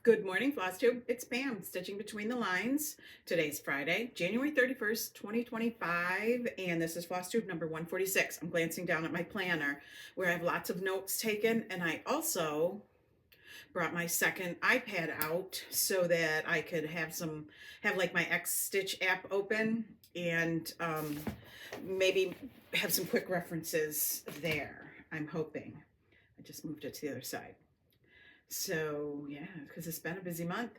Good morning, FlossTube. It's Pam, stitching between the lines. Today's Friday, January 31st, 2025, and this is FlossTube number 146. I'm glancing down at my planner where I have lots of notes taken, and I also brought my second iPad out so that I could have like my X Stitch app open and maybe have some quick references there. I'm hoping. I just moved it to the other side. So yeah, because it's been a busy month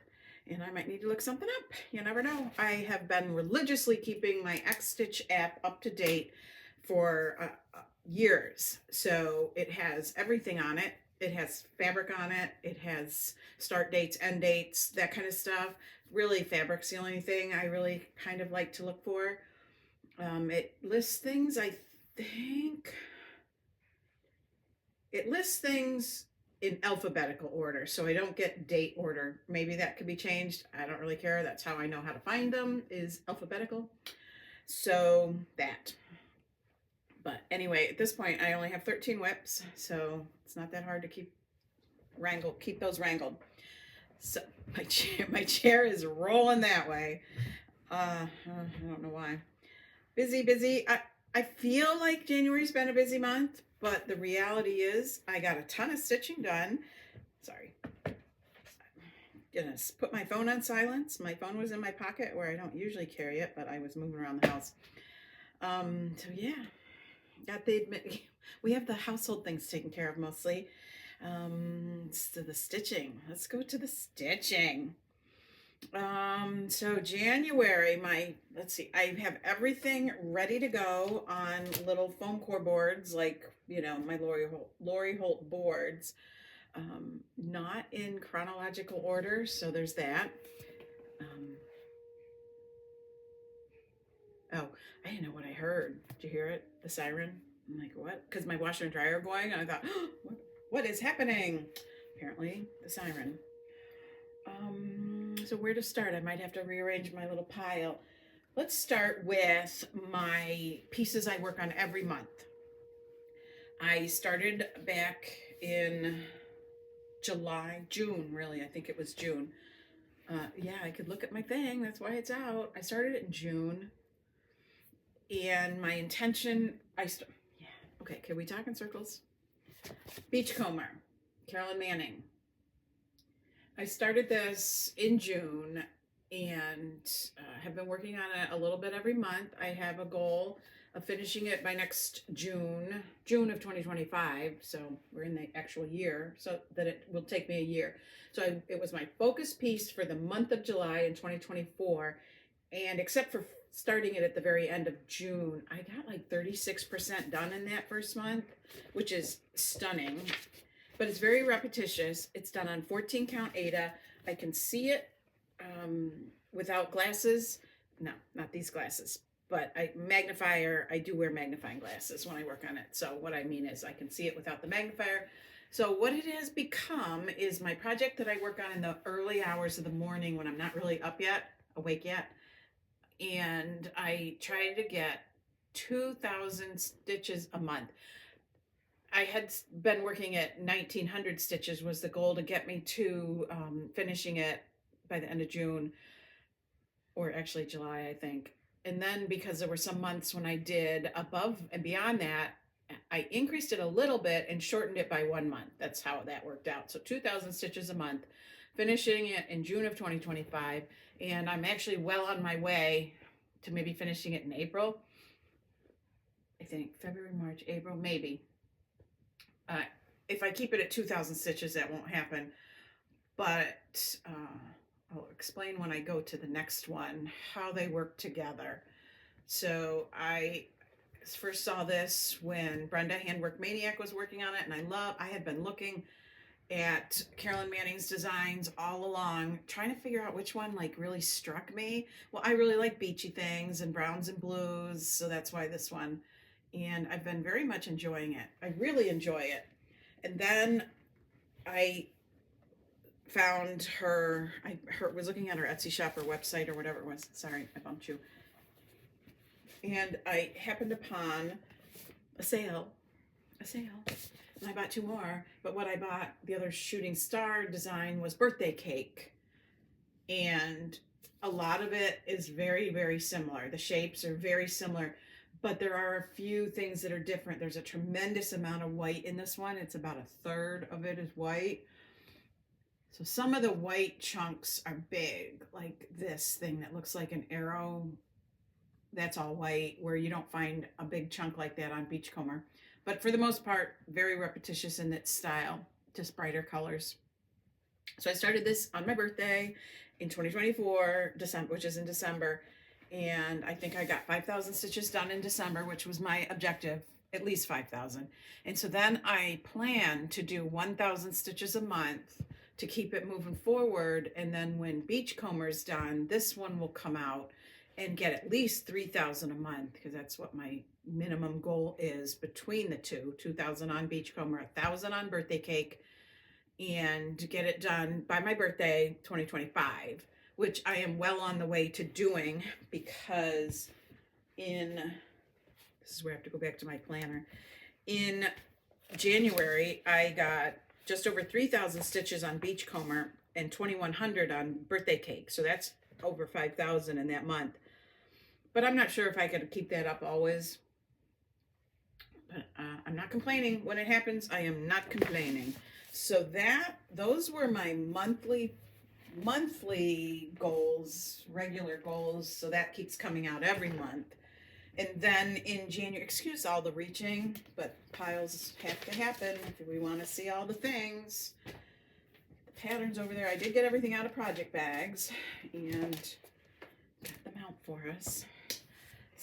and I might need to look something up. You never know. I have been religiously keeping my X Stitch app up to date for years. So it has everything on it. It has fabric on it. It has start dates, end dates, that kind of stuff. Really, fabric's the only thing I really kind of like to look for. It lists things, I think. It lists things in alphabetical order, so I don't get date order. Maybe that could be changed. I don't really care. That's how I know how to find them, is alphabetical. So that. But anyway, at this point, I only have 13 whips, so it's not that hard to keep those wrangled. So my chair is rolling that way. I don't know why. Busy. I feel like January's been a busy month, but the reality is I got a ton of stitching done. Sorry. Gonna put my phone on silence. My phone was in my pocket where I don't usually carry it, but I was moving around the house. So yeah, got the admit we have the household things taken care of mostly. So the stitching. Let's go to the stitching. So January, let's see, I have everything ready to go on little foam core boards, like, my Lori Holt boards. Not in chronological order, so there's that. Oh, I didn't know what I heard. Did you hear it? The siren? I'm like, what? Because my washer and dryer are going, and I thought, oh, what is happening? Apparently, the siren. So where to start? I might have to rearrange my little pile. Let's start with my pieces I work on every month. I started back in June, really. I think it was June. Yeah, I could look at my thing. That's why it's out. I started it in June. And my intention, yeah, okay, can we talk in circles? Beachcomber, Carolyn Manning. I started this in June and have been working on it a little bit every month. I have a goal of finishing it by next June of 2025. So we're in the actual year, so that it will take me a year. So it was my focus piece for the month of July in 2024. And except for starting it at the very end of June, I got like 36% done in that first month, which is stunning. But it's very repetitious. It's done on 14 count Aida. I can see it without glasses. No, not these glasses. But I do wear magnifying glasses when I work on it. So what I mean is I can see it without the magnifier. So what it has become is my project that I work on in the early hours of the morning when I'm not really awake yet. And I try to get 2,000 stitches a month. I had been working at 1,900 stitches was the goal to get me to finishing it by the end of June, or actually July, I think. And then because there were some months when I did above and beyond that, I increased it a little bit and shortened it by 1 month. That's how that worked out. So 2,000 stitches a month, finishing it in June of 2025. And I'm actually well on my way to maybe finishing it in April. I think February, March, April, maybe. If I keep it at 2,000 stitches, that won't happen. But I'll explain when I go to the next one how they work together. So I first saw this when Brenda Handwork Maniac was working on it, and I had been looking at Carolyn Manning's designs all along, trying to figure out which one like really struck me. Well, I really like beachy things and browns and blues, so that's why this one. And I've been very much enjoying it. I really enjoy it. And then I found her, I was looking at her Etsy shop or website or whatever it was. Sorry, I bumped you. And I happened upon a sale and I bought 2 more, but what I bought, the other shooting star design, was birthday cake. And a lot of it is very, very similar. The shapes are very similar, but there are a few things that are different. There's a tremendous amount of white in this one. It's about a third of it is white. So some of the white chunks are big, like this thing that looks like an arrow. That's all white, where you don't find a big chunk like that on Beachcomber. But for the most part, very repetitious in its style, just brighter colors. So I started this on my birthday in 2024, December, which is in December. And I think I got 5,000 stitches done in December, which was my objective, at least 5,000. And so then I plan to do 1,000 stitches a month to keep it moving forward. And then when Beachcomber's done, this one will come out and get at least 3,000 a month, because that's what my minimum goal is between the two. 2,000 on Beachcomber, 1,000 on birthday cake, and get it done by my birthday 2025, which I am well on the way to doing, because this is where I have to go back to my planner. In January, I got just over 3,000 stitches on Beachcomber and 2,100 on birthday cake. So that's over 5,000 in that month. But I'm not sure if I could keep that up always. But I'm not complaining. When it happens, I am not complaining. So those were my monthly goals, regular goals. So that keeps coming out every month. And then in January, excuse all the reaching, but piles have to happen if we want to see all the things. The patterns over there, I did get everything out of project bags and got them out for us.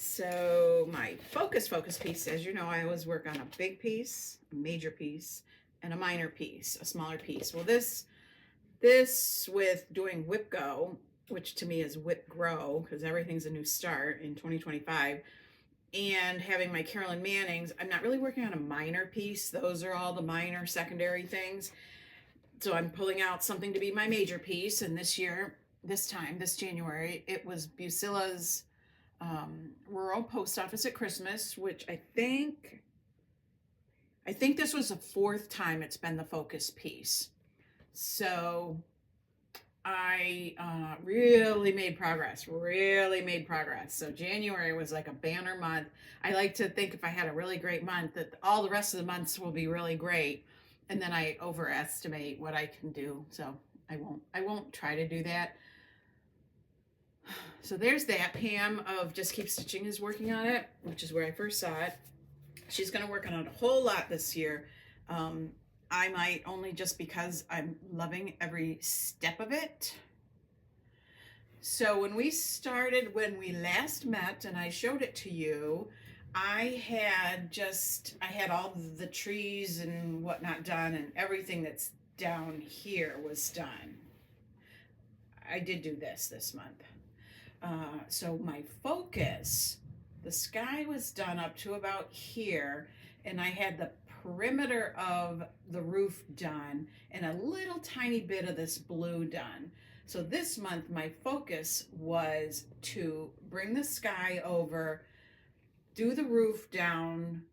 So my focus piece, as you know, I always work on a big piece, a major piece, and a minor piece, a smaller piece. Well, this with doing Whip Go, which to me is Whip Grow, because everything's a new start in 2025, and having my Carolyn Mannings, I'm not really working on a minor piece. Those are all the minor secondary things. So I'm pulling out something to be my major piece. And this January, it was Bucilla's Rural Post Office at Christmas, which I think this was the 4th time it's been the focus piece. So I really made progress. So January was like a banner month. I like to think if I had a really great month that all the rest of the months will be really great. And then I overestimate what I can do. So I won't try to do that. So there's that. Pam of Just Keep Stitching is working on it, which is where I first saw it. She's going to work on it a whole lot this year. I might, only just because I'm loving every step of it. So when we last met and I showed it to you, I had all the trees and whatnot done, and everything that's down here was done. I did do this month. So my focus, the sky was done up to about here, and I had the perimeter of the roof done and a little tiny bit of this blue done. So this month my focus was to bring the sky over, do the roof down,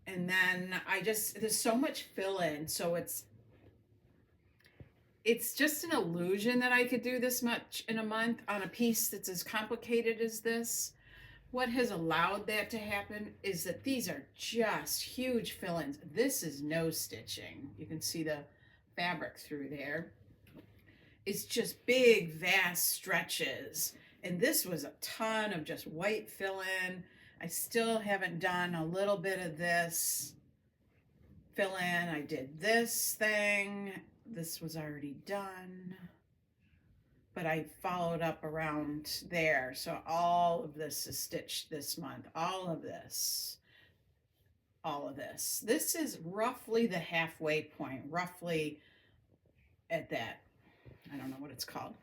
and then there's so much fill in, so it's just an illusion that I could do this much in a month on a piece that's as complicated as this. What has allowed that to happen is that these are just huge fill-ins. This is no stitching. You can see the fabric through there. It's just big, vast stretches. And this was a ton of just white fill-in. I still haven't done a little bit of this fill-in. I did this thing. This was already done. But I followed up around there. So all of this is stitched this month. All of this. This is roughly the halfway point, roughly at that. I don't know what it's called.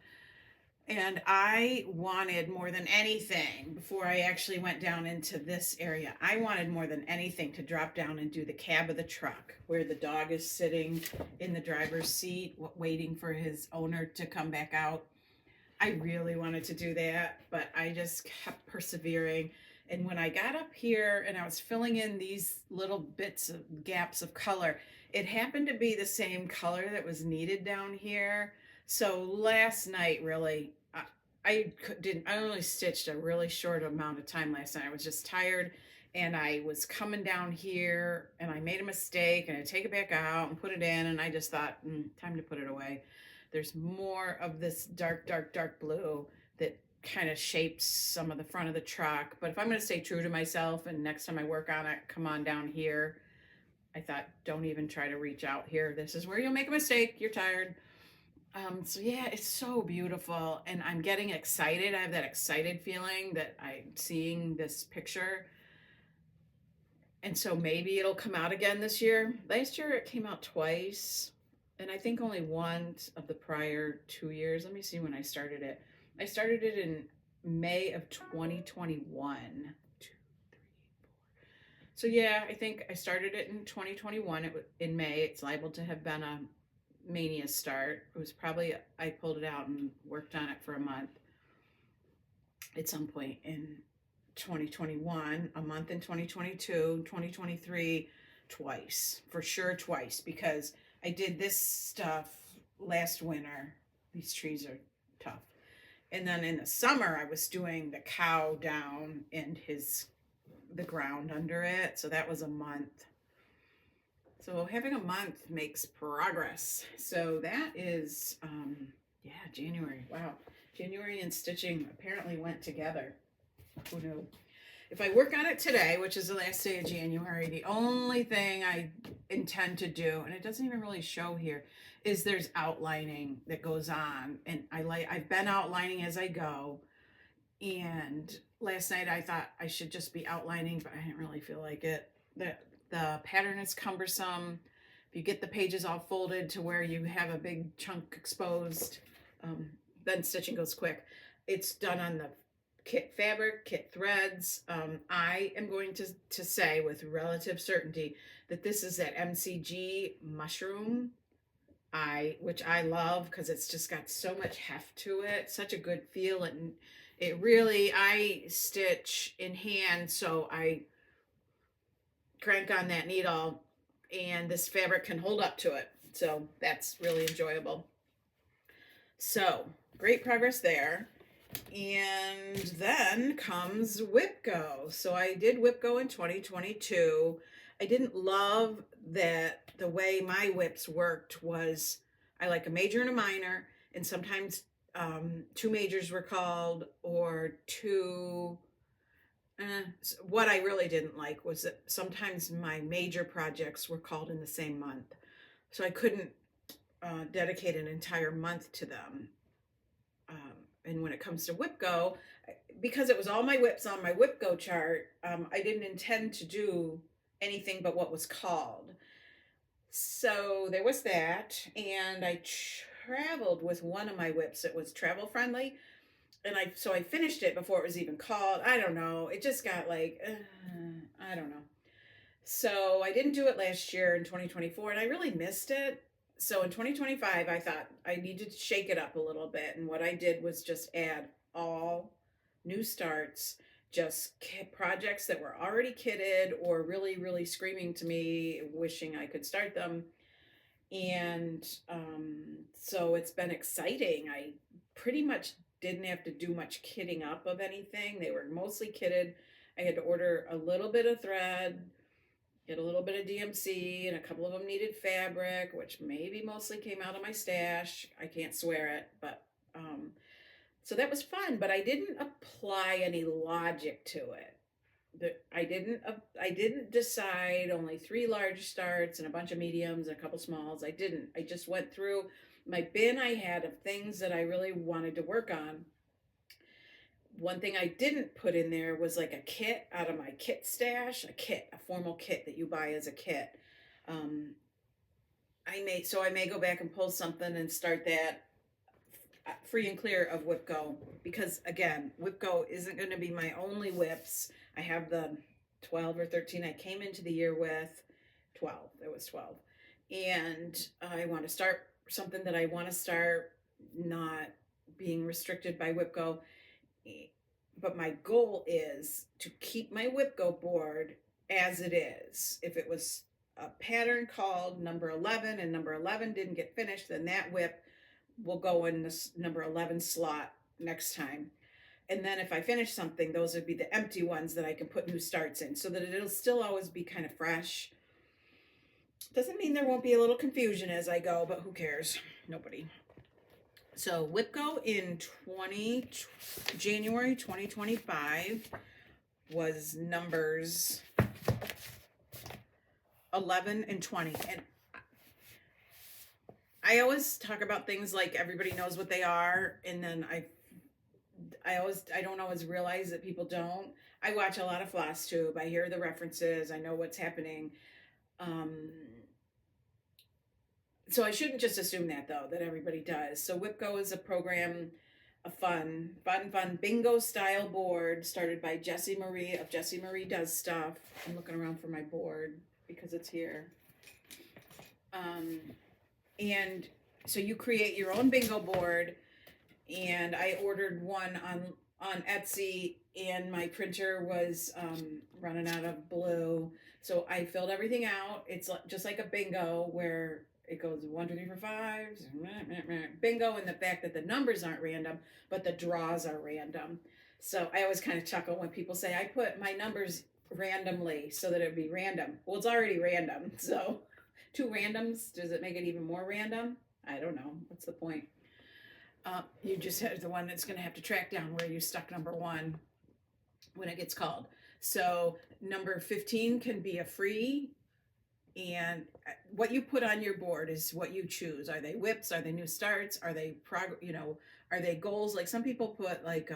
And I wanted more than anything, before I actually went down into this area, I wanted more than anything to drop down and do the cab of the truck, where the dog is sitting in the driver's seat, waiting for his owner to come back out. I really wanted to do that, but I just kept persevering. And when I got up here and I was filling in these little bits of gaps of color, It happened to be the same color that was needed down here. So last night, really, didn't. I only stitched a really short amount of time last night. I was just tired, and I was coming down here, and I made a mistake, and I take it back out and put it in, and I just thought, time to put it away. There's more of this dark, dark, dark blue that kind of shapes some of the front of the truck. But if I'm going to stay true to myself, and next time I work on it, come on down here, I thought, don't even try to reach out here. This is where you'll make a mistake. You're tired. So yeah, it's so beautiful, and I'm getting excited. I have that excited feeling that I'm seeing this picture, and so maybe it'll come out again this year. Last year it came out twice, and I think only one of the prior 2 years. Let me see when I started it. I started it in May of 2021. So yeah, I think I started it in 2021. In May. It's liable to have been a mania start. It was probably, I pulled it out and worked on it for a month at some point in 2021, a month in 2022, 2023, twice, for sure twice, because I did this stuff last winter. These trees are tough. And then in the summer, I was doing the cow down and the ground under it. So that was a month. So having a month makes progress. So that is, January. Wow. January and stitching apparently went together. Who knew? If I work on it today, which is the last day of January, the only thing I intend to do, and it doesn't even really show here, is there's outlining that goes on. And I've been outlining as I go. And last night I thought I should just be outlining, but I didn't really feel like it. The pattern is cumbersome. If you get the pages all folded to where you have a big chunk exposed, then stitching goes quick. It's done on the kit fabric, kit threads. I am going to say with relative certainty that this is that MCG mushroom, which I love because it's just got so much heft to it, such a good feel, and it really, I stitch in hand, so I crank on that needle and this fabric can hold up to it. So that's really enjoyable. So great progress there. And then comes WIPGO. So I did WIPGO in 2022. I didn't love that the way my whips worked was I like a major and a minor, and sometimes two majors were called, or two. What I really didn't like was that sometimes my major projects were called in the same month. So I couldn't dedicate an entire month to them. And when it comes to WIPGO, because it was all my whips on my WIPGO chart, I didn't intend to do anything but what was called. So there was that, and I traveled with one of my whips. It was travel friendly, and I finished it before it was even called. I don't know. It just got like, I don't know. So I didn't do it last year in 2024, and I really missed it. So in 2025, I thought I needed to shake it up a little bit. And what I did was just add all new starts, just projects that were already kitted or really, really screaming to me, wishing I could start them. And so it's been exciting. I pretty much didn't have to do much kitting up of anything. They were mostly kitted. I had to order a little bit of thread, get a little bit of DMC, and a couple of them needed fabric, which maybe mostly came out of my stash. I can't swear it, but so that was fun. But I didn't apply any logic to it. I didn't decide only 3 large starts and a bunch of mediums and a couple smalls. I didn't. I just went through my bin I had of things that I really wanted to work on. One thing I didn't put in there was like a kit out of my kit stash, a formal kit that you buy as a kit. I may go back and pull something and start that free and clear of WIPGO, because again, WIPGO isn't going to be my only whips. I have the 12 or 13 I came into the year with. 12. It was 12. And I want to start something that I want to start, not being restricted by WIPGO. But my goal is to keep my WIPGO board as it is. If it was a pattern called number 11 and number 11 didn't get finished, then that whip will go in this number 11 slot next time. And then if I finish something, those would be the empty ones that I can put new starts in so that it'll still always be kind of fresh. Doesn't mean there won't be a little confusion as I go, but who cares? Nobody. So WIPCO in January 2025 was numbers 11 and 20. And I always talk about things like everybody knows what they are, and then I don't always realize that people don't. I watch a lot of Floss Tube. I hear the references. I know what's happening. So I shouldn't just assume that, though, that everybody does. So WIPCO is a program, a fun bingo style board started by Jessie Marie of Jessie Marie Does Stuff. I'm looking around for my board because it's here. And so you create your own bingo board, and I ordered one on Etsy, and my printer was running out of blue. So I filled everything out. It's just like a bingo where it goes 1, 2, 3, 4, 5, bingo, and the fact that the numbers aren't random, but the draws are random. So I always kind of chuckle when people say, I put my numbers randomly so that it'd be random. Well, it's already random. So 2 randoms, does it make it even more random? I don't know. What's the point? You just have the one that's going to have to track down where you stuck number 1 when it gets called. So number 15 can be a free, and what you put on your board is what you choose. Are they whips? Are they new starts? Are they are they goals? Like some people put like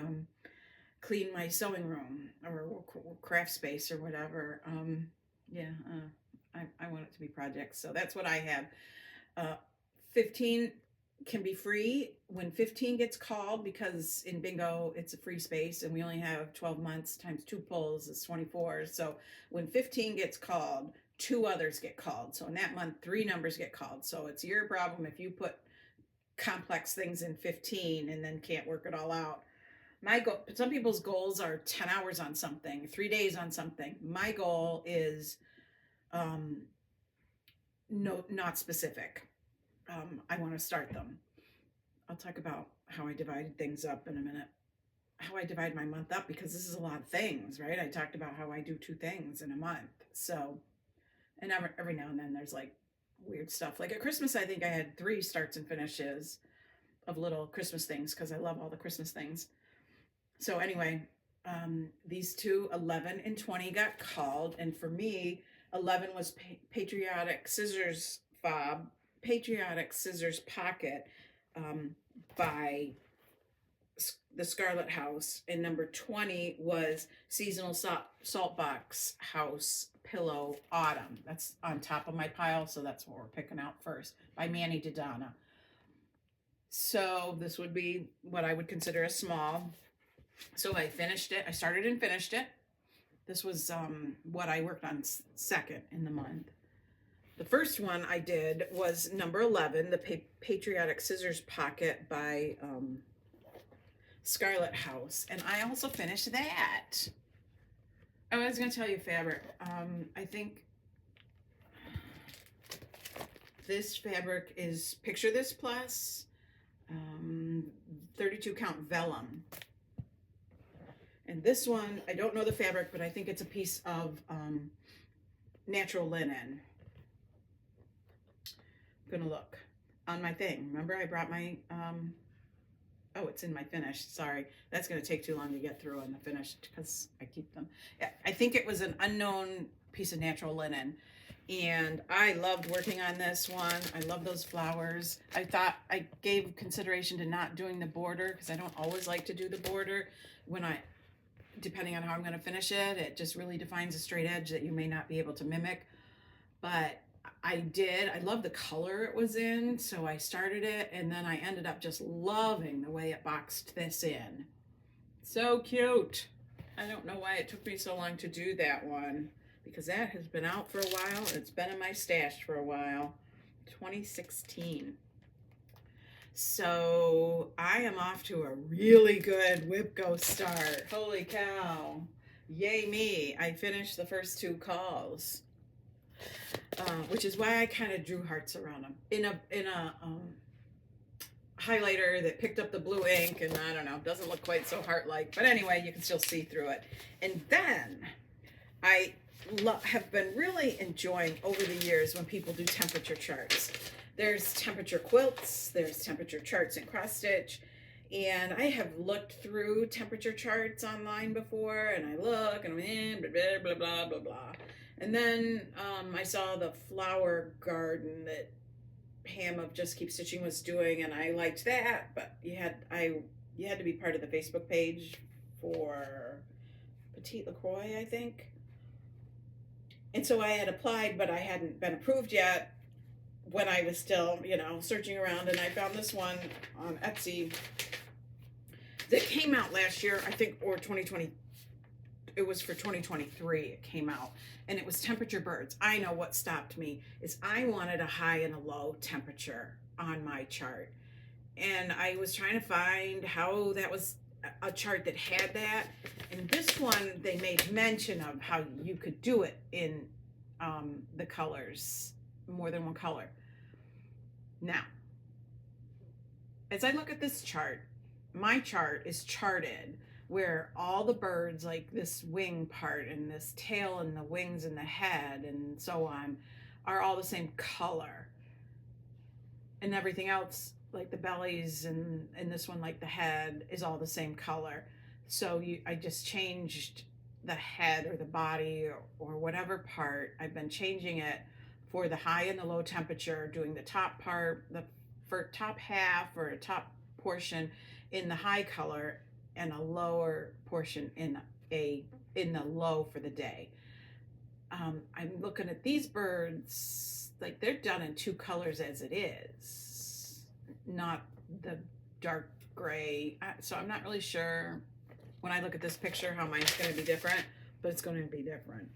clean my sewing room or craft space or whatever. I want it to be projects, so that's what I have. 15 can be free when 15 gets called, because in bingo it's a free space and we only have 12 months times 2 pulls is 24. So when 15 gets called, 2 others get called. So in that month 3 numbers get called. So it's your problem if you put complex things in 15 and then can't work it all out. Some people's goals are 10 hours on something, 3 days on something. My goal is not specific. I want to start them. I'll talk about how I divided things up in a minute. How I divide my month up, because this is a lot of things, right? I talked about how I do 2 things in a month. So, and every now and then there's like weird stuff. Like at Christmas, I think I had 3 starts and finishes of little Christmas things because I love all the Christmas things. So anyway, these 2, 11 and 20, got called. And for me, 11 was Patriotic Scissors Fob, Patriotic Scissors Pocket by the Scarlet House, and number 20 was Seasonal Salt Box House Pillow Autumn. That's on top of my pile, so that's what we're picking out first, by Manny Dodonna. So this would be what I would consider a small. So I finished it. I started and finished it. This was what I worked on second in the month. The first one I did was number 11, the Patriotic Scissors Pocket by Scarlet House. And I also finished that. I was going to tell you fabric. I think this fabric is Picture This Plus 32 count vellum. And this one, I don't know the fabric, but I think it's a piece of natural linen. I'm gonna look on my thing. Remember I brought my, oh, it's in my finished. Sorry, that's gonna take too long to get through on the finished because I keep them. I think it was an unknown piece of natural linen. And I loved working on this one. I love those flowers. I thought I gave consideration to not doing the border because I don't always like to do the border depending on how I'm going to finish it. It just really defines a straight edge that you may not be able to mimic. But I did. I love the color it was in, so I started it, and then I ended up just loving the way it boxed this in. So cute. I don't know why it took me so long to do that one, because that has been out for a while. It's been in my stash for a while. 2016. So I am off to a really good WIPCO start. Holy cow. Yay me. I finished the first 2 calls. which is why I kind of drew hearts around them in a highlighter that picked up the blue ink, and I don't know, doesn't look quite so heart-like, but anyway, you can still see through it. And then I have been really enjoying over the years when people do temperature charts. There's temperature quilts, there's temperature charts in cross stitch, and I have looked through temperature charts online before, and I look and I'm in blah blah blah blah blah blah. And then I saw the flower garden that Ham of Just Keep Stitching was doing, and I liked that, but you had to be part of the Facebook page for Petite LaCroix, I think. And so I had applied, but I hadn't been approved yet when I was still, searching around, and I found this one on Etsy that came out last year, I think, or 2020. It was for 2023 it came out, and it was temperature birds. I know what stopped me is I wanted a high and a low temperature on my chart, and I was trying to find how that was a chart that had that. And this one, they made mention of how you could do it in the colors, more than one color. Now, as I look at this chart, my chart is charted where all the birds, like this wing part and this tail and the wings and the head and so on, are all the same color. And everything else, like the bellies and this one, like the head, is all the same color. So I just changed the head or the body or whatever part. I've been changing it for the high and the low temperature, doing the top part, for top half or a top portion in the high color, and a lower portion in the low for the day. I'm looking at these birds, like they're done in two colors as it is, not the dark gray. So I'm not really sure when I look at this picture how mine's going to be different, but it's going to be different.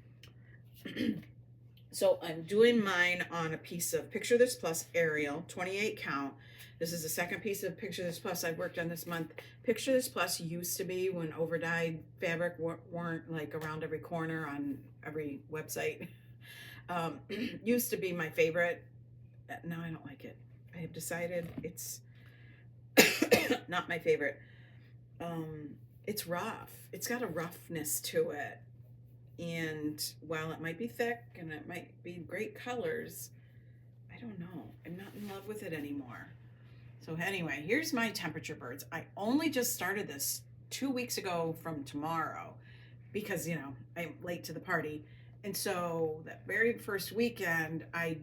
So I'm doing mine on a piece of Picture This Plus Ariel, 28 count. This is the second piece of Picture This Plus I've worked on this month. Picture This Plus used to be, when overdyed fabric weren't like around every corner on every website, used to be my favorite. Now I don't like it. I have decided it's not my favorite. It's rough. It's got a roughness to it. And while it might be thick and it might be great colors, I don't know. I'm not in love with it anymore. So anyway, here's my temperature birds. I only just started this 2 weeks ago from tomorrow because, I'm late to the party. And so that very first weekend I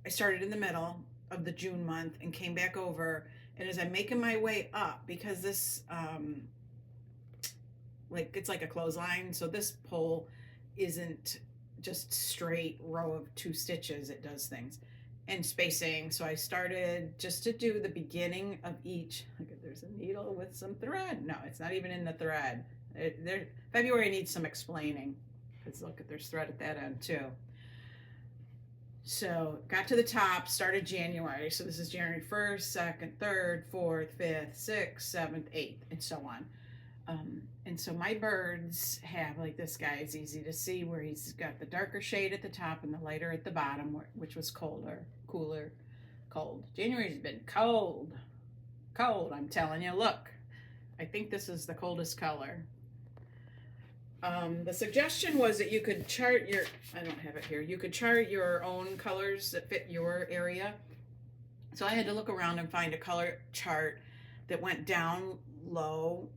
started in the middle of the June month and came back over. And as I'm making my way up, because this, it's like a clothesline. So this pole isn't just straight row of 2 stitches. It does things. And spacing. So I started just to do the beginning of each. Look, there's a needle with some thread. No, it's not even in the thread. February needs some explaining. Because look, there's thread at that end too. So got to the top, started January. So this is January 1st, 2nd, 3rd, 4th, 5th, 6th, 7th, 8th, and so on. And so my birds have, like this guy, it's easy to see where he's got the darker shade at the top and the lighter at the bottom, which was cooler. January's been cold, I'm telling you. Look, I think this is the coldest color. The suggestion was that you could chart I don't have it here, you could chart your own colors that fit your area. So I had to look around and find a color chart that went down low,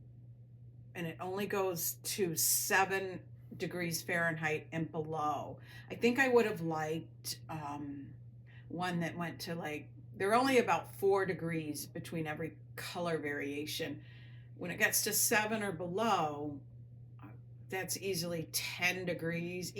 and it only goes to 7 degrees Fahrenheit and below. I think I would have liked one that went to they're only about 4 degrees between every color variation. When it gets to 7 or below, that's easily 10 degrees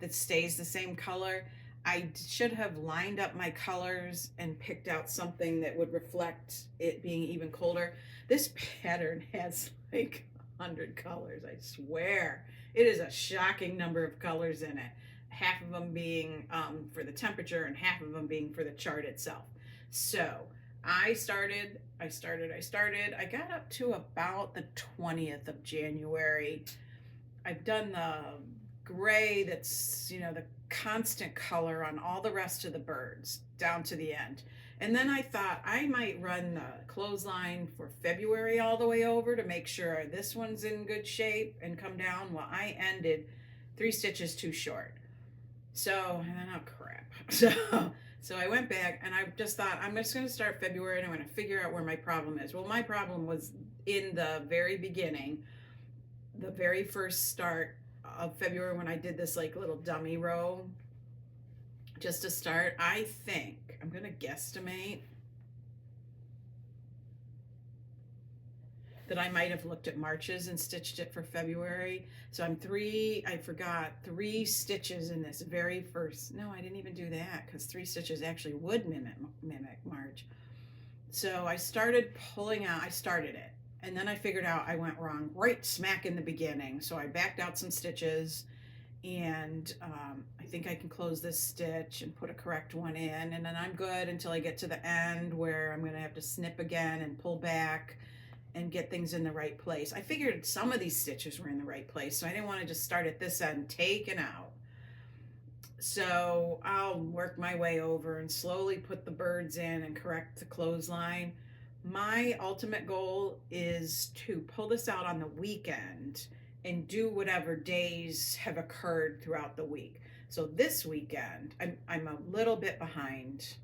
that stays the same color. I should have lined up my colors and picked out something that would reflect it being even colder. This pattern has 100 colors, I swear. It is a shocking number of colors in it. Half of them being for the temperature and half of them being for the chart itself. So I got up to about the 20th of January. I've done the gray that's, the constant color on all the rest of the birds down to the end. And then I thought I might run the clothesline for February all the way over to make sure this one's in good shape and come down. Well, I ended 3 stitches too short. So, and then, oh crap. So I went back and I just thought, I'm just going to start February and I'm going to figure out where my problem is. Well, my problem was in the very beginning, the very first start of February when I did this like little dummy row just to start. I think I'm going to guesstimate that I might have looked at Marches and stitched it for February. So I forgot 3 stitches in this very first, no, I didn't even do that because 3 stitches actually would mimic March. So I started pulling out, I started it. And then I figured out I went wrong right smack in the beginning. So I backed out some stitches and I think I can close this stitch and put a correct one in. And then I'm good until I get to the end where I'm going to have to snip again and pull back and get things in the right place. I figured some of these stitches were in the right place, so I didn't want to just start at this end taken out. So I'll work my way over and slowly put the birds in and correct the clothesline. My ultimate goal is to pull this out on the weekend and do whatever days have occurred throughout the week. So this weekend, I'm a little bit behind.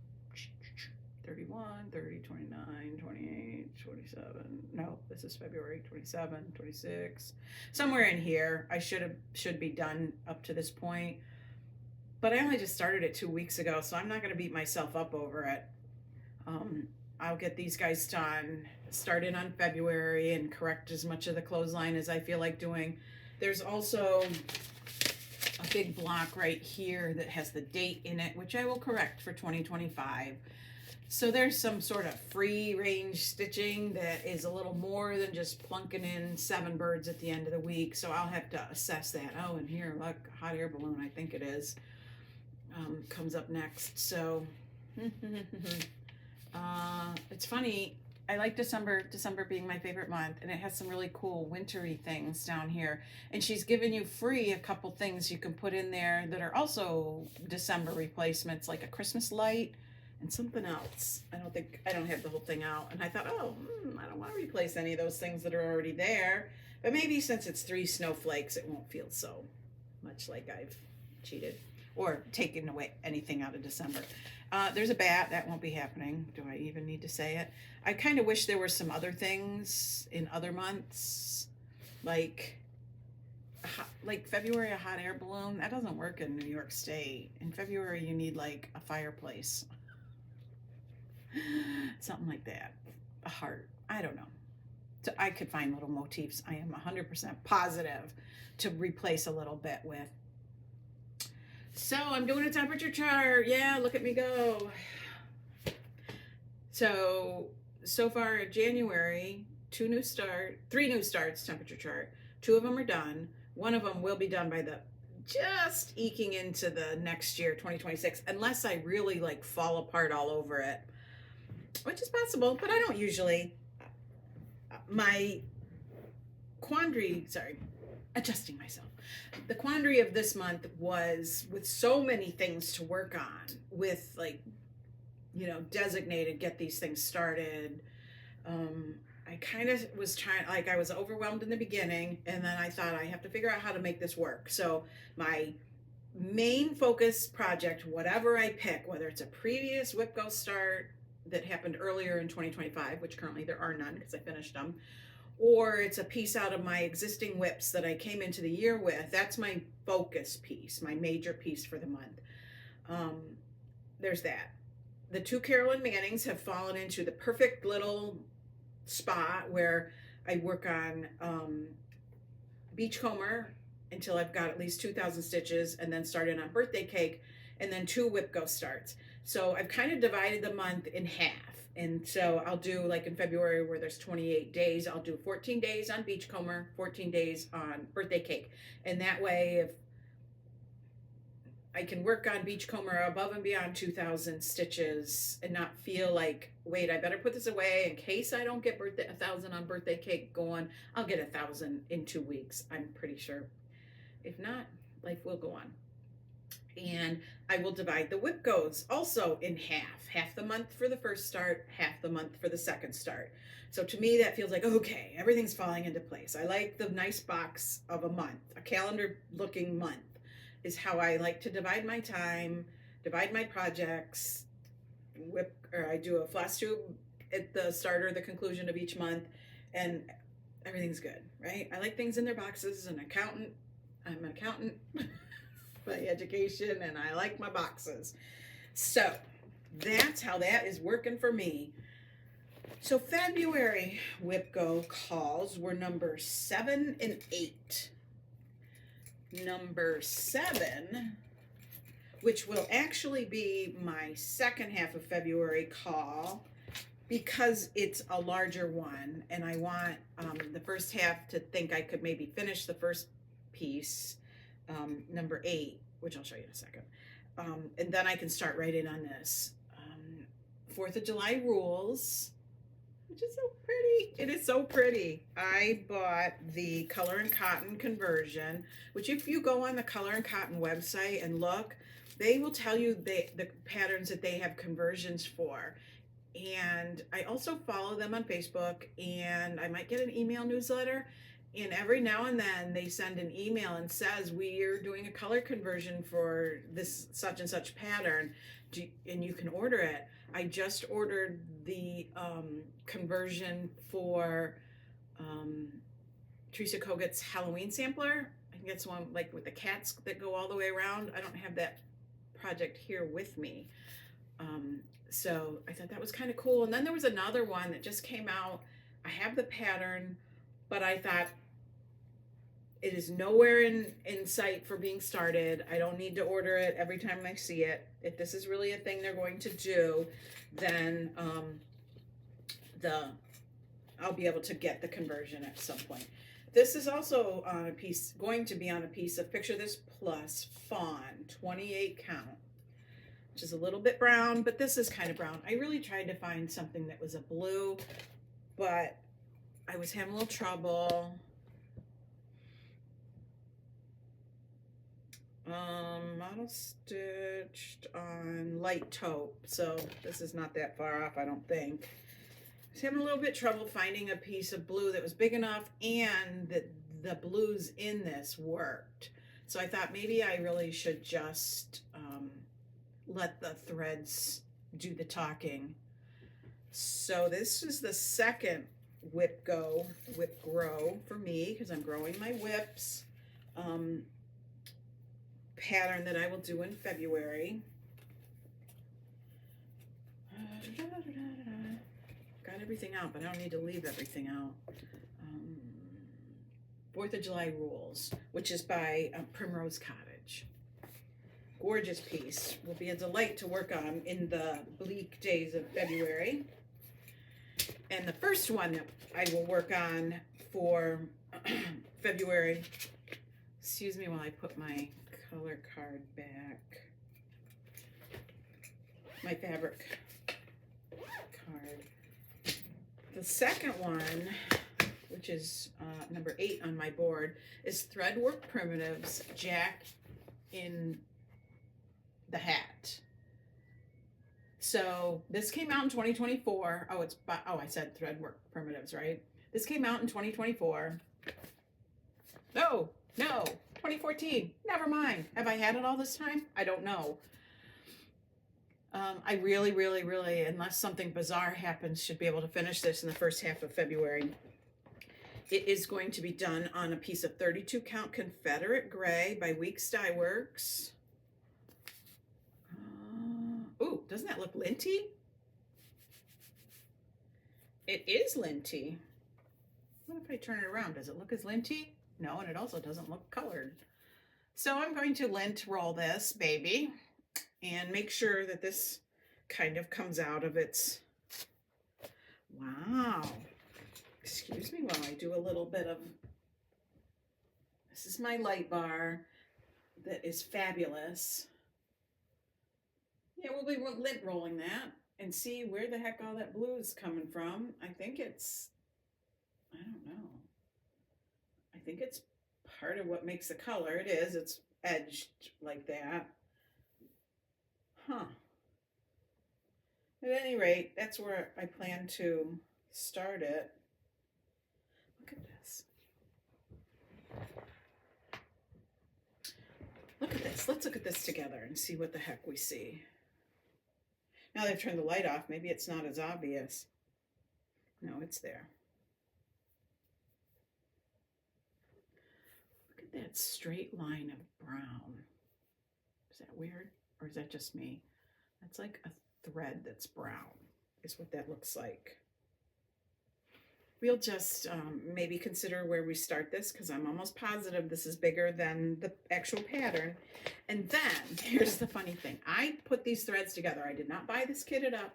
31, 30, 29, 28, 27. No, this is February 27, 26. Somewhere in here, I should be done up to this point. But I only just started it 2 weeks ago, so I'm not going to beat myself up over it. I'll get these guys done, started on February, and correct as much of the clothesline as I feel like doing. There's also a big block right here that has the date in it, which I will correct for 2025. So there's some sort of free range stitching that is a little more than just plunking in 7 birds at the end of the week. So I'll have to assess that. Oh, and here, look, hot air balloon, I think it is, comes up next. So it's funny. I like December being my favorite month, and it has some really cool wintry things down here. And she's given you free a couple things you can put in there that are also December replacements, like a Christmas light and something else. I don't have the whole thing out. And I thought, oh, I don't want to replace any of those things that are already there. But maybe since it's 3 snowflakes, it won't feel so much like I've cheated or taken away anything out of December. There's a bat. That won't be happening. Do I even need to say it? I kind of wish there were some other things in other months, like February, a hot air balloon. That doesn't work in New York State. In February, you need like a fireplace. Something like that. A heart. I don't know. So I could find little motifs. I am 100% positive to replace a little bit with. So I'm doing a temperature chart. Yeah, look at me go. So far January, 3 new starts temperature chart. 2 of them are done. 1 of them will be done by just eking into the next year, 2026, unless I really like fall apart all over it, which is possible, but I don't usually. My quandary, adjusting myself. The quandary of this month was with so many things to work on, with designated, get these things started. I kind of was I was overwhelmed in the beginning, and then I thought I have to figure out how to make this work. So my main focus project, whatever I pick, whether it's a previous Whip Go start that happened earlier in 2025, which currently there are none because I finished them, or it's a piece out of my existing whips that I came into the year with, that's my focus piece, my major piece for the month. There's that. The 2 Carolyn Mannings have fallen into the perfect little spot where I work on Beachcomber until I've got at least 2,000 stitches, and then started on Birthday Cake, and then 2 Whip Go starts. So I've kind of divided the month in half. And so I'll do, like in February where there's 28 days, I'll do 14 days on Beachcomber, 14 days on Birthday Cake. And that way, if I can work on Beachcomber above and beyond 2,000 stitches and not feel like, wait, I better put this away in case I don't get 1,000 on Birthday Cake going. I'll get 1,000 in 2 weeks, I'm pretty sure. If not, Life will go on. And I will divide the WIP goes also in half the month for the first start, half the month for the second start. So to me, that feels like, okay, everything's falling into place. I like the nice box of a month, a calendar looking month is how I like to divide my time, divide my projects, WIP, or I do a flash tube at the start or the conclusion of each month, and everything's good, right? I like things in their boxes. I'm an accountant by education, and I like my boxes. So that's how that is working for me. So February WIP Go calls were number 7 and 8. Number 7, which will actually be my second half of February call, because it's a larger one, and I want the first half to think I could maybe finish the first piece, number 8, which I'll show you in a second, and then I can start writing on this. 4th of July rules, which is so pretty. It is so pretty. I bought the Color and Cotton conversion, which if you go on the Color and Cotton website and look, they will tell you the patterns that they have conversions for. And I also follow them on Facebook, and I might get an email newsletter, and every now and then they send an email and says, we're doing a color conversion for this such and such pattern, and you can order it. I just ordered the conversion for Teresa Kogut's Halloween sampler. I think it's one like with the cats that go all the way around. I don't have that project here with me. So I thought that was kind of cool. And then there was another one that just came out. I have the pattern, but I thought it is nowhere in sight for being started. I don't need to order it every time I see it. If this is really a thing they're going to do, then I'll be able to get the conversion at some point. This is also on going to be on a piece of Picture This Plus Fawn 28 count, which is a little bit brown, but this is kind of brown. I really tried to find something that was a blue, but I was having a little trouble. Model stitched on light taupe, so this is not that far off, I don't think. I was having a little bit trouble finding a piece of blue that was big enough and that the blues in this worked. So I thought maybe I really should just let the threads do the talking. So this is the second WIP Grow for me, because I'm growing my WIPs. Pattern that I will do in February. Got everything out, but I don't need to leave everything out. 4th of July rules, which is by Primrose Cottage. Gorgeous piece. Will be a delight to work on in the bleak days of February. And the first one that I will work on for February, excuse me while I put my color card back, my fabric card. The second one, which is number 8 on my board, is Threadwork Primitives Jack in the Hat. So this came out in 2024. I said Threadwork Primitives, right? This came out in 2024. No, 2014. Never mind. Have I had it all this time? I don't know. I really, unless something bizarre happens, should be able to finish this in the first half of February. It is going to be done on a piece of 32 count Confederate Gray by Weeks Dye Works. Ooh, doesn't that look linty? It is linty. What if I turn it around? Does it look as linty? No, and it also doesn't look colored. So I'm going to lint roll this baby and make sure that this kind of comes out of its, wow. Excuse me while I do a little bit of, this is my light bar that is fabulous. Yeah, we'll be lint rolling that and see where the heck all that blue is coming from. I think it's, I don't know. I think it's part of what makes the color. It is. It's edged like that. Huh. At any rate, that's where I plan to start it. Look at this. Look at this. Let's look at this together and see what the heck we see. Now they've turned the light off, maybe it's not as obvious. No, it's there. Look at that straight line of brown. Is that weird? Or is that just me? That's like a thread that's brown, is what that looks like. We'll just maybe consider where we start this, because I'm almost positive this is bigger than the actual pattern. And then here's the funny thing. I put these threads together. I did not buy this kitted up,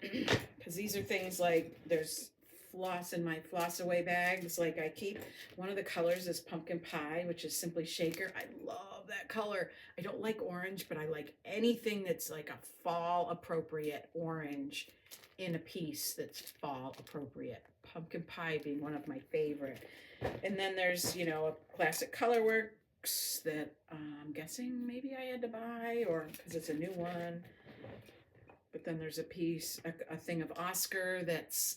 because these are things like, there's floss in my floss away bags like I keep. One of the colors is pumpkin pie, which is simply shaker. I love that color. I don't like orange, but I like anything that's like a fall appropriate orange in a piece that's fall appropriate. Pumpkin pie being one of my favorite. And then there's, you know, a classic Colorworks that I'm guessing maybe I had to buy, or because it's a new one. But then there's a piece, a thing of Oscar that's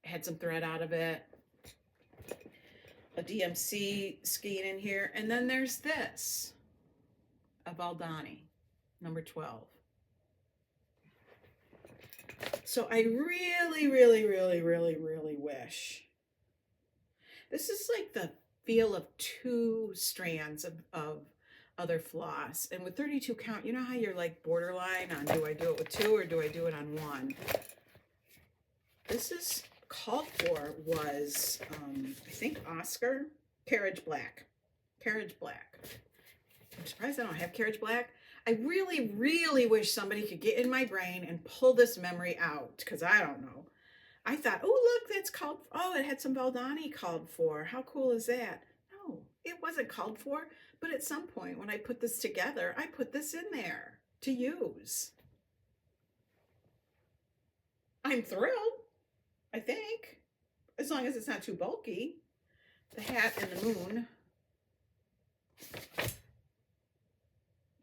had some thread out of it. A DMC skein in here. And then there's this, a Valdani, number 12. So I really, really, really, really, really wish. This is like the feel of 2 strands of other floss. And with 32 count, you know how you're like borderline on, do I do it with 2 or do I do it on 1? This is called for was, I think Oscar, Carriage Black. Carriage Black. I'm surprised I don't have Carriage Black. I really, really wish somebody could get in my brain and pull this memory out, because I don't know. I thought, oh, look, that's called, oh, it had some Valdani called for. How cool is that? No, it wasn't called for, but at some point when I put this together, I put this in there to use. I'm thrilled, I think, as long as it's not too bulky. The hat and the moon.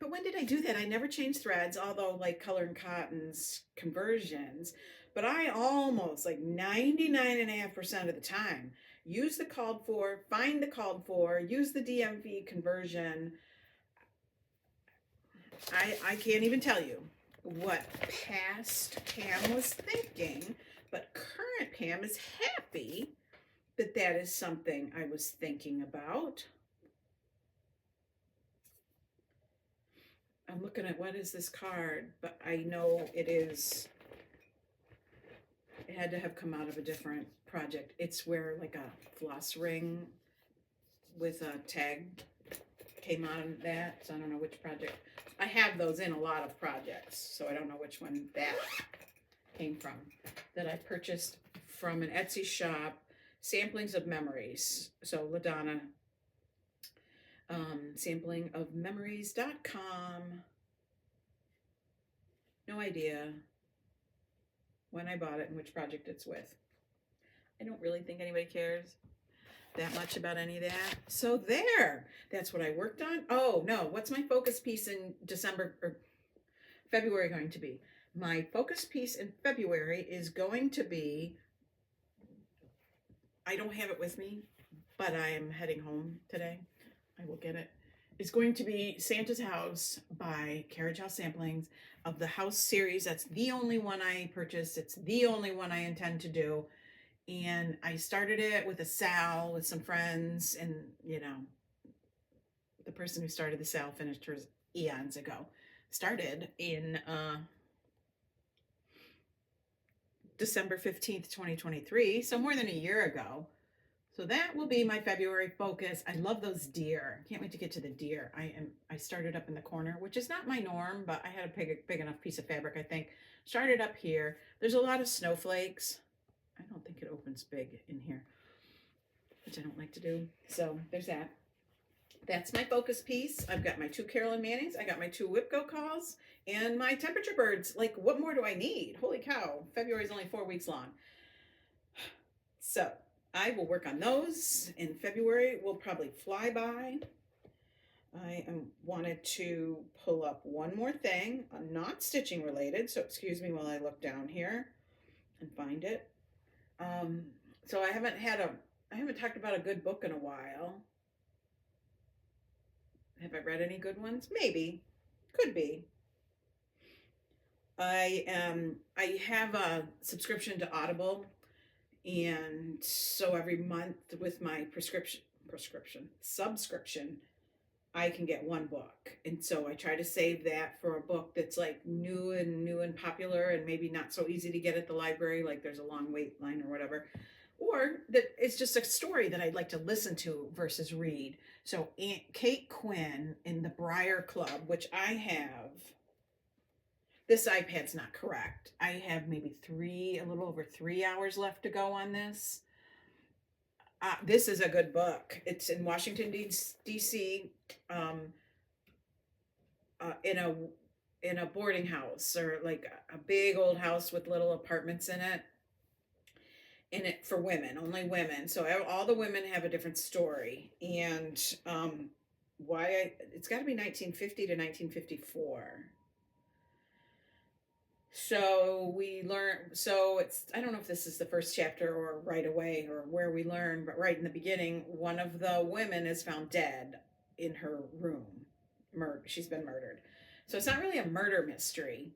But when did I do that? I never changed threads, although like Color and Cotton's conversions. But I almost, like 99.5% of the time, use the called for, find the called for, use the DMV conversion. I can't even tell you what past Pam was thinking, but current Pam is happy that that is something I was thinking about. I'm looking at, what is this card? But I know it is, it had to have come out of a different project. It's where like a floss ring with a tag came on that. So I don't know which project. I have those in a lot of projects, so I don't know which one that came from. That I purchased from an Etsy shop, Samplings of Memories. So LaDonna, samplingofmemories.com. No idea when I bought it and which project it's with. I don't really think anybody cares that much about any of that. So there, that's what I worked on. Oh no, what's my focus piece in December or February going to be? My focus piece in February is going to be, I don't have it with me, but I am heading home today. I will get it. It's going to be Santa's House by Carriage House Samplings, of the House series. That's the only one I purchased. It's the only one I intend to do. And I started it with a Sal with some friends, and you know, the person who started the Sal finished hers eons ago. Started in December 15th, 2023, so more than a year ago. So that will be my February focus. I love those deer. Can't wait to get to the deer. I started up in the corner, which is not my norm, but I had a big enough piece of fabric, I think. Started up here. There's a lot of snowflakes. I don't think it opens big in here, which I don't like to do. So there's that. That's my focus piece. I've got my 2 Carolyn Mannings. I got my 2 Whipco calls and my temperature birds. Like, what more do I need? Holy cow. February is only 4 weeks long. So I will work on those in February. Will probably fly by. Wanted to pull up one more thing, not stitching related. So excuse me while I look down here and find it. Um, so I haven't talked about a good book in a while. Have I read any good ones? Maybe, could be. I have a subscription to Audible, and so every month with my prescription subscription, I can get one book. And so I try to save that for a book that's like new and popular and maybe not so easy to get at the library, like there's a long wait line or whatever. Or that it's just a story that I'd like to listen to versus read. So Aunt Kate Quinn in the Briar Club, which I have. This iPad's not correct. I have maybe a little over 3 hours left to go on this. This is a good book. It's in Washington D.C. Um, in a boarding house or like a big old house with little apartments in it. In it for women, only women. So all the women have a different story, and it's got to be 1950 to 1954. So we learn. So it's I don't know if this is the first chapter or right away or where we learn, but right in the beginning, one of the women is found dead in her room. She's been murdered. So it's not really a murder mystery.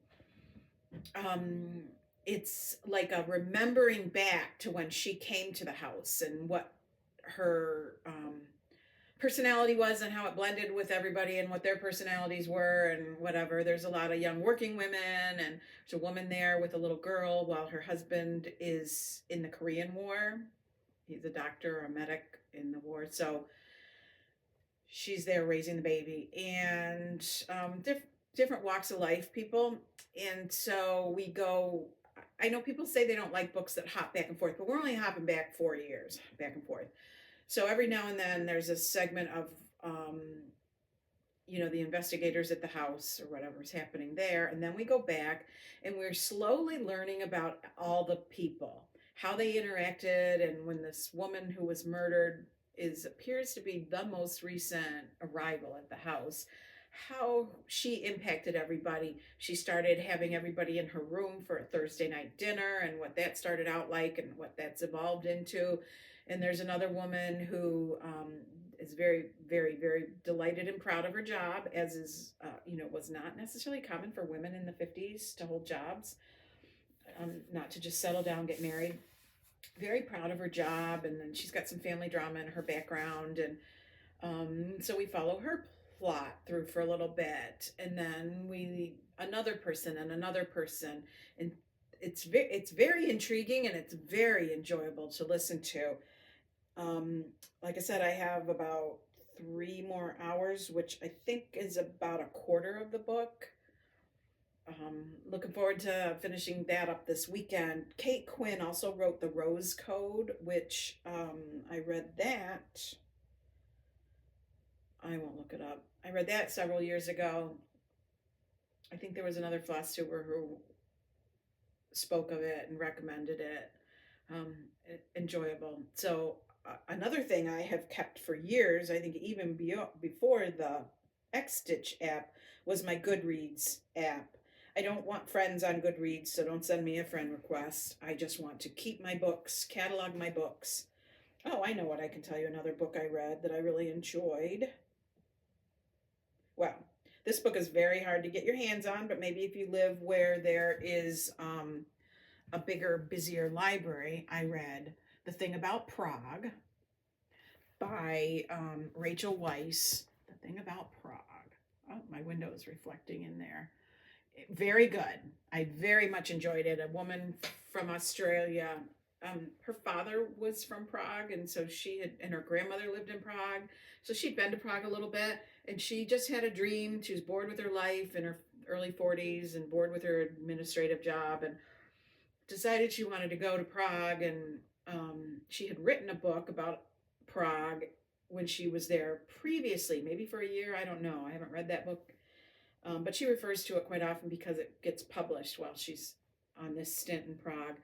Um, it's like a remembering back to when she came to the house and what her personality was and how it blended with everybody and what their personalities were and whatever. There's a lot of young working women, and there's a woman there with a little girl while her husband is in the Korean War. He's a doctor or a medic in the war. So she's there raising the baby, and different walks of life people. And so we go. I know people say they don't like books that hop back and forth, but we're only hopping back 4 years back and forth. So every now and then there's a segment of, um, the investigators at the house or whatever's happening there. And then we go back and we're slowly learning about all the people, how they interacted. And when this woman who was murdered appears to be the most recent arrival at the house, how she impacted everybody. She started having everybody in her room for a Thursday night dinner and what that started out like and what that's evolved into. And there's another woman who is very, very, very delighted and proud of her job, as is, was not necessarily common for women in the 50s to hold jobs, not to just settle down, get married. Very proud of her job, and then she's got some family drama in her background, and so we follow her plot through for a little bit, and then another person and another person, and it's very intriguing and it's very enjoyable to listen to. Like I said, I have about 3 more hours, which I think is about a quarter of the book. Looking forward to finishing that up this weekend. Kate Quinn also wrote The Rose Code, which I read that. I won't look it up. I read that several years ago. I think there was another Flosstuber who spoke of it and recommended it. Enjoyable. So another thing I have kept for years, I think even before the X Stitch app, was my Goodreads app. I don't want friends on Goodreads, so don't send me a friend request. I just want to keep my books, catalog my books. Oh, I know what I can tell you. Another book I read that I really enjoyed. Well, this book is very hard to get your hands on, but maybe if you live where there is a bigger, busier library, I read The Thing About Prague by Rachel Weisz. The Thing About Prague. Oh, my window is reflecting in there. Very good. I very much enjoyed it. A woman from Australia. Her father was from Prague, and so and her grandmother lived in Prague. So she'd been to Prague a little bit, and she just had a dream. She was bored with her life in her early 40s and bored with her administrative job, and decided she wanted to go to Prague. And she had written a book about Prague when she was there previously, maybe for a year. I don't know. I haven't read that book. But she refers to it quite often because it gets published while she's on this stint in Prague.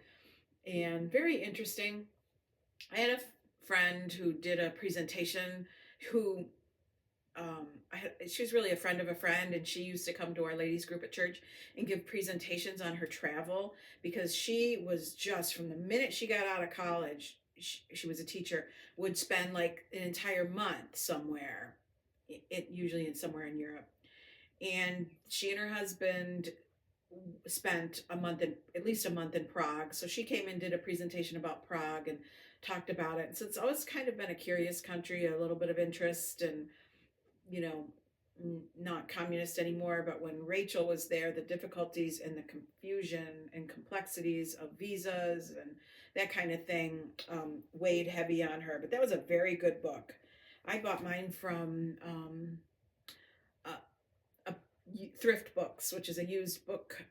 And very interesting. I had a friend who did a presentation who she was really a friend of a friend, and she used to come to our ladies group at church and give presentations on her travel because she was just from the minute she got out of college, she was a teacher, would spend like an entire month somewhere, it usually in somewhere in Europe. And she and her husband spent a month in at least a month in Prague. So she came and did a presentation about Prague and talked about it. So it's always kind of been a curious country, a little bit of interest, and you know, not communist anymore. But when Rachel was there, the difficulties and the confusion and complexities of visas and that kind of thing weighed heavy on her. But that was a very good book. I bought mine from a Thrift Books, which is a used book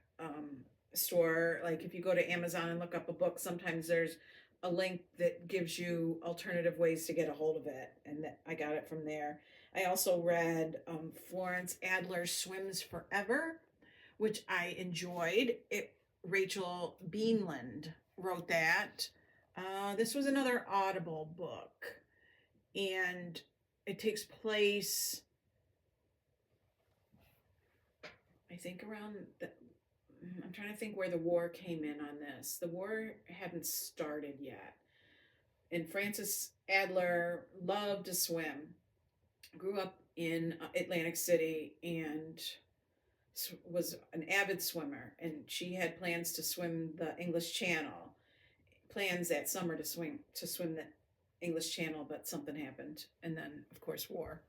store. Like if you go to Amazon and look up a book, sometimes there's a link that gives you alternative ways to get a hold of it, and that I got it from there. I also read Florence Adler's Swims Forever, which I enjoyed. Rachel Beanland wrote that. This was another Audible book, and it takes place, I think, around the. I'm trying to think where the war came in on this. The war hadn't started yet. And Frances Adler loved to swim, grew up in Atlantic City, and was an avid swimmer. And she had plans to swim the English Channel, plans that summer to swim the English Channel, but something happened, and then of course war.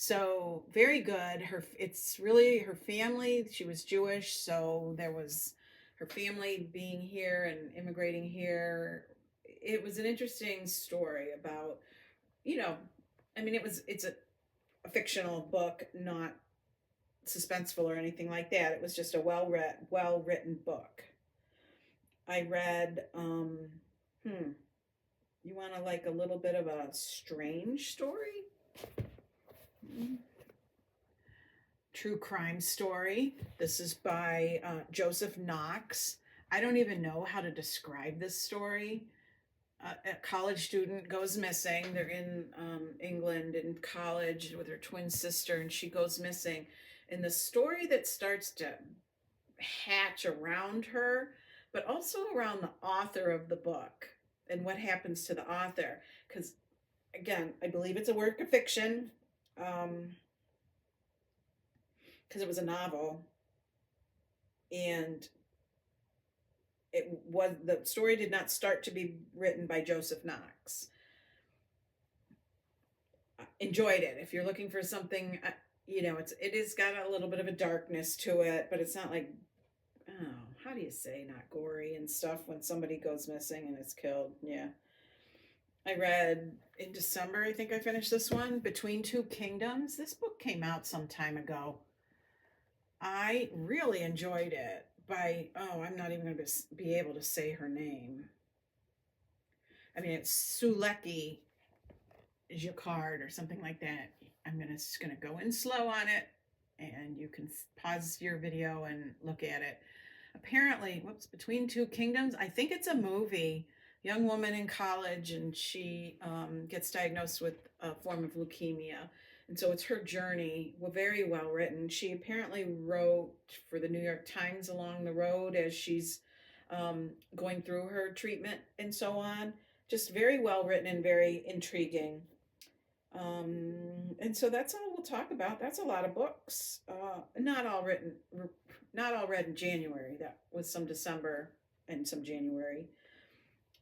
So very good. It's really her family. She was Jewish, so there was her family being here and immigrating here. It was an interesting story about, you know, I mean, it's a fictional book, not suspenseful or anything like that. It was just a well written book. I read. You want to like a little bit of a strange story? True crime story. This is by Joseph Knox. I don't even know how to describe this story. A college student goes missing. They're in England in college with her twin sister, and she goes missing. And the story that starts to hatch around her, but also around the author of the book and what happens to the author. Because, again, I believe it's a work of fiction, because it was a novel, and the story did not start to be written by Joseph Knox. Enjoyed it. If you're looking for something, it has got a little bit of a darkness to it, but it's not like, oh, how do you say not gory and stuff when somebody goes missing and is killed? Yeah. I read in December, I think I finished this one, Between Two Kingdoms. This book came out some time ago. I really enjoyed it I'm not even going to be able to say her name. I mean, it's Suleki Jacquard or something like that. I'm just going to go in slow on it, and you can pause your video and look at it. Apparently, Between Two Kingdoms, I think it's a movie. Young woman in college, and she gets diagnosed with a form of leukemia. And so it's her journey, very well written. She apparently wrote for the New York Times along the road as she's going through her treatment and so on. Just very well written and very intriguing. And so that's all we'll talk about. That's a lot of books. Not all read in January. That was some December and some January.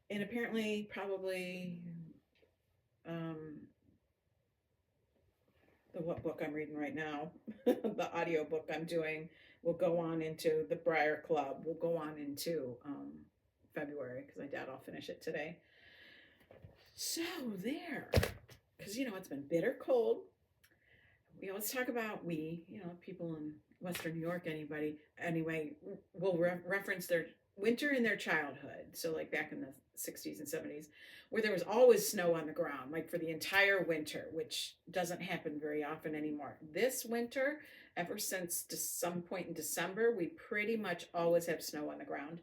And apparently, probably, what book I'm reading right now, the audio book I'm doing, will go on into the Briar Club. Will go on into February, because I doubt I'll finish it today. So there, because it's been bitter cold. We always talk about people in Western New York. Anyway, will reference their winter in their childhood. So like back in the 60s and 70s, where there was always snow on the ground, like for the entire winter, which doesn't happen very often anymore. This winter, ever since some point in December, we pretty much always have snow on the ground.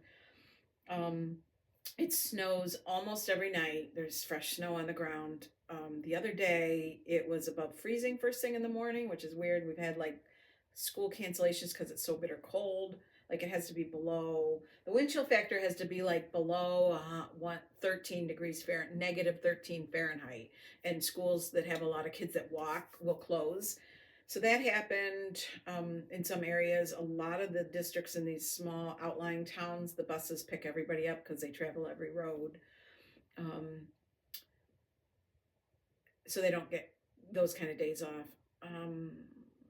It snows almost every night. There's fresh snow on the ground. The other day, it was above freezing first thing in the morning, which is weird. We've had like school cancellations because it's so bitter cold. Like it has to be below, the wind chill factor has to be like below 13 degrees Fahrenheit, negative 13 Fahrenheit. And schools that have a lot of kids that walk will close. So that happened in some areas. A lot of the districts in these small outlying towns, the buses pick everybody up because they travel every road. Um, so they don't get those kind of days off. Um,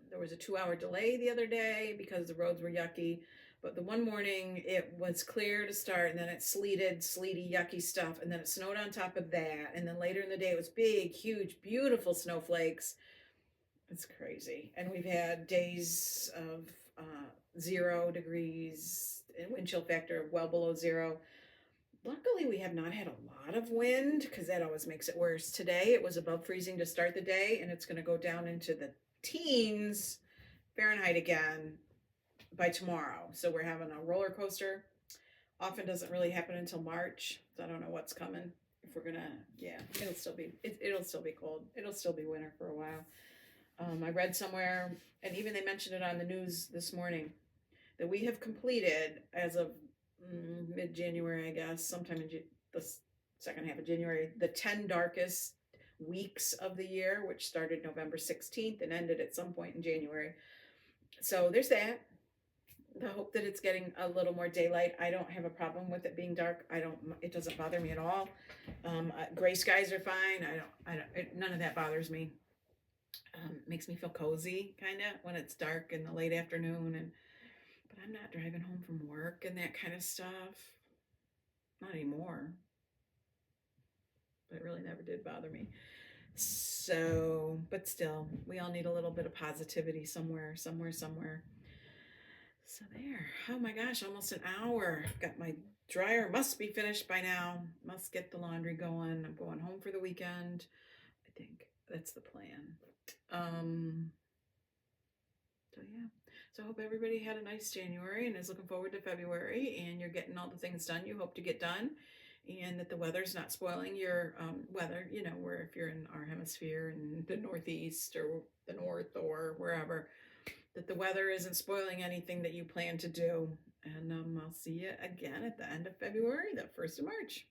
there was a 2 hour delay the other day because the roads were yucky. But the one morning it was clear to start, and then it sleeted, sleety, yucky stuff, and then it snowed on top of that. And then later in the day it was big, huge, beautiful snowflakes. It's crazy. And we've had days of 0 degrees and wind chill factor well below zero. Luckily, we have not had a lot of wind because that always makes it worse. Today, it was above freezing to start the day, and it's going to go down into the teens Fahrenheit again by tomorrow. So we're having a roller coaster. Often doesn't really happen until March. So I don't know what's coming. If we're gonna, yeah, it'll still be cold. It'll still be winter for a while. I read somewhere, and even they mentioned it on the news this morning, that we have completed as of mid-January, I guess, sometime in the second half of January, the 10 darkest weeks of the year, which started November 16th and ended at some point in January. So there's that. The hope that it's getting a little more daylight. I don't have a problem with it being dark. It doesn't bother me at all. Gray skies are fine. None of that bothers me. Makes me feel cozy kind of when it's dark in the late afternoon, but I'm not driving home from work and that kind of stuff, not anymore, but it really never did bother me. So, but still, we all need a little bit of positivity somewhere. So there. Oh my gosh, almost an hour. Got my dryer, must be finished by now, must get the laundry going. I'm going home for the weekend. I think that's the plan. So yeah. So I hope everybody had a nice January and is looking forward to February, and you're getting all the things done you hope to get done, and that the weather's not spoiling your weather, where if you're in our hemisphere in the Northeast or the North or wherever, that the weather isn't spoiling anything that you plan to do. And I'll see you again at the end of February, the 1st of March.